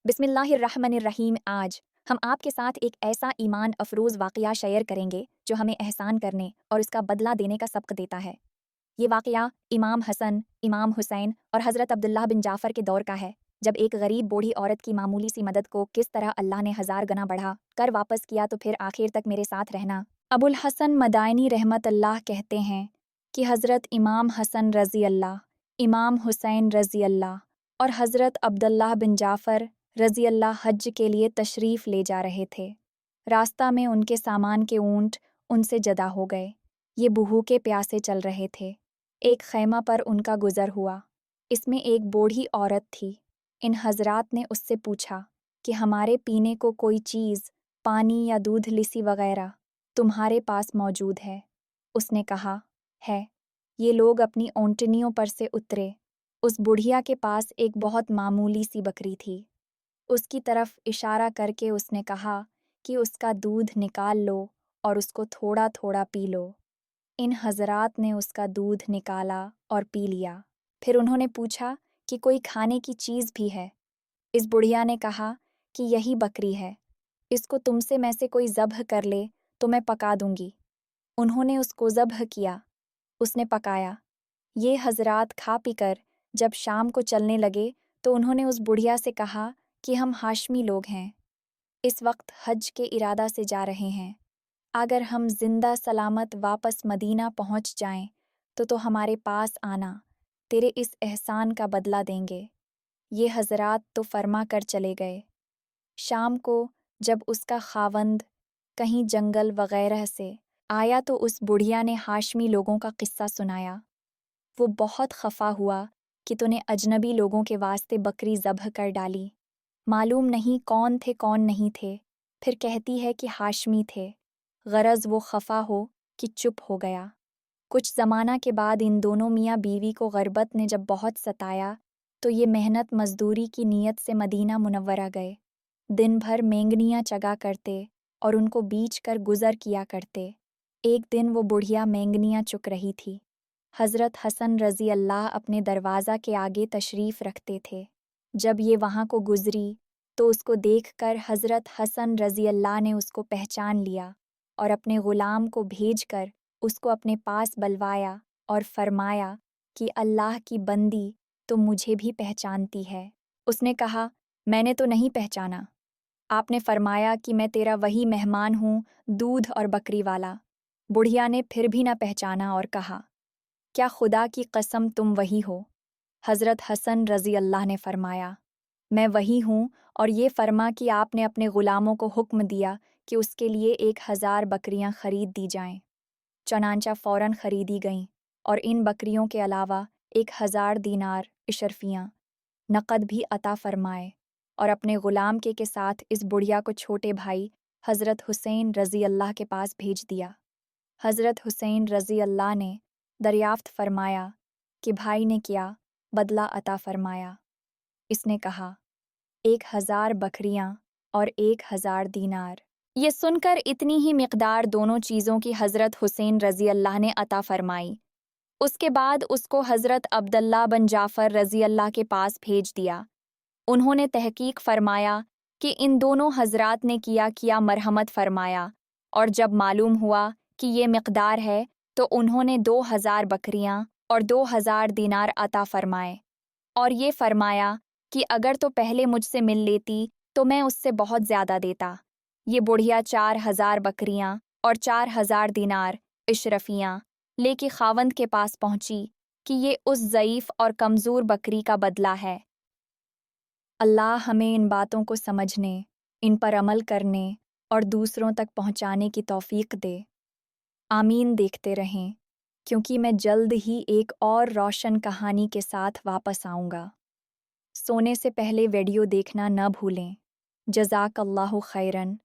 बिस्मिल्लाहिर्रहमानिर्रहीम। आज हम आपके साथ एक ऐसा ईमान अफरोज़ वाक़या शेयर करेंगे जो हमें एहसान करने और उसका बदला देने का सबक देता है। ये वाक़या इमाम हसन, इमाम हुसैन और हज़रत अब्दुल्लाह बिन जाफ़र के दौर का है, जब एक गरीब बूढ़ी औरत की मामूली सी मदद को किस तरह अल्लाह ने 1000 गुना बढ़ा कर वापस किया। तो फिर आखिर तक मेरे साथ रहना। अबुल हसन मदाइनी रहमतुल्लाह कहते हैं कि हज़रत इमाम हसन रज़ी अल्लाह, इमाम हुसैन रज़ी अल्लाह और हज़रत अब्दुल्लाह बिन जाफ़र रज़ी अल्लाह हज के लिए तशरीफ़ ले जा रहे थे। रास्ता में उनके सामान के ऊँट उनसे जदा हो गए। ये भूखे प्यासे चल रहे थे। एक खैमा पर उनका गुज़र हुआ। इसमें एक बूढ़ी औरत थी। इन हज़रात ने उससे पूछा कि हमारे पीने को कोई चीज़, पानी या दूध लिसी वग़ैरह तुम्हारे पास मौजूद है? उसने कहा, है। ये लोग अपनी ऊँटनियों पर से उतरे। उस बुढ़िया के पास एक बहुत मामूली सी बकरी थी। उसकी तरफ इशारा करके उसने कहा कि उसका दूध निकाल लो और उसको थोड़ा थोड़ा पी लो। इन हज़रात ने उसका दूध निकाला और पी लिया। फिर उन्होंने पूछा कि कोई खाने की चीज़ भी है? इस बुढ़िया ने कहा कि यही बकरी है, इसको तुमसे में से कोई ज़ब्ह कर ले तो मैं पका दूंगी। उन्होंने उसको ज़ब्ह किया, उसने पकाया। ये हज़रात खा पीकर जब शाम को चलने लगे तो उन्होंने उस बुढ़िया से कहा कि हम हाशमी लोग हैं, इस वक्त हज के इरादा से जा रहे हैं। अगर हम जिंदा सलामत वापस मदीना पहुंच जाएं तो हमारे पास आना, तेरे इस एहसान का बदला देंगे। ये हज़रात तो फरमा कर चले गए। शाम को जब उसका खावंद कहीं जंगल वगैरह से आया तो उस बुढ़िया ने हाशमी लोगों का किस्सा सुनाया। वो बहुत खफा हुआ कि तूने अजनबी लोगों के वास्ते बकरी ज़ब्ह कर डाली। मालूम नहीं कौन थे कौन नहीं थे। फिर कहती है कि हाशमी थे। गरज वो खफा हो कि चुप हो गया। कुछ ज़माना के बाद इन दोनों मियाँ बीवी को ग़रबत ने जब बहुत सताया तो ये मेहनत मज़दूरी की नीयत से मदीना मुनव्वरा गए। दिन भर मेंगनियाँ चगा करते और उनको बीच कर गुज़र किया करते। एक दिन वो बुढ़िया मेंगनियाँ चुक रही थी। हज़रत हसन रज़ी अल्लाह अपने दरवाज़ा के आगे तशरीफ़ रखते थे। जब ये वहाँ को गुज़री तो उसको देखकर हज़रत हसन रज़ी अल्लाह ने उसको पहचान लिया और अपने ग़ुलाम को भेजकर उसको अपने पास बलवाया और फरमाया कि अल्लाह की बंदी तो मुझे भी पहचानती है। उसने कहा, मैंने तो नहीं पहचाना। आपने फरमाया कि मैं तेरा वही मेहमान हूँ, दूध और बकरी वाला। बुढ़िया ने फिर भी ना पहचाना और कहा, क्या खुदा की कसम तुम वही हो? हज़रत हसन रज़ी अल्लाह ने फरमाया, मैं वही हूँ, और ये फरमा कि आपने अपने ग़ुलामों को हुक्म दिया कि उसके लिए 1000 बकरियाँ ख़रीद दी जाएं। चनांचा फ़ौरन ख़रीदी गईं और इन बकरियों के अलावा 1000 दीनार इशरफियाँ नक़द भी अता फरमाए और अपने ग़ुलाम के साथ इस बुढ़िया को छोटे भाई हज़रत हुसैन रज़ी अल्लाह के पास भेज दिया। हज़रत हुसैन रज़ी अल्लाह ने दरियाफ़्त फरमाया कि भाई ने क्या बदला अता फरमाया। इसने कहा, 1000 बकरियाँ और 1000 दीनार। ये सुनकर इतनी ही मिक़दार दोनों चीज़ों की हज़रत हुसैन रज़ी अल्लाह ने अता फरमाई। उसके बाद उसको हज़रत अब्दुल्लाह बिन जाफ़र रज़ी अल्लाह के पास भेज दिया। उन्होंने तहकीक फरमाया कि इन दोनों हज़रात ने किया मरहमत फरमाया, और जब मालूम हुआ कि ये मिक़दार है तो उन्होंने 2000 बकरियाँ और 2000 दीनार अता फरमाए और ये फरमाया कि अगर तो पहले मुझसे मिल लेती तो मैं उससे बहुत ज़्यादा देता। ये बुढ़िया 4000 बकरियाँ और 4000 दीनार इशरफियाँ लेके खावंद के पास पहुंची कि ये उस ज़ईफ़ और कमज़ोर बकरी का बदला है। अल्लाह हमें इन बातों को समझने, इन पर अमल करने और दूसरों तक पहुंचाने की तौफीक दे। आमीन। देखते रहें, क्योंकि मैं जल्द ही एक और रोशन कहानी के साथ वापस आऊँगा। सोने से पहले वीडियो देखना न भूलें। जज़ाकल्लाहु खैरन।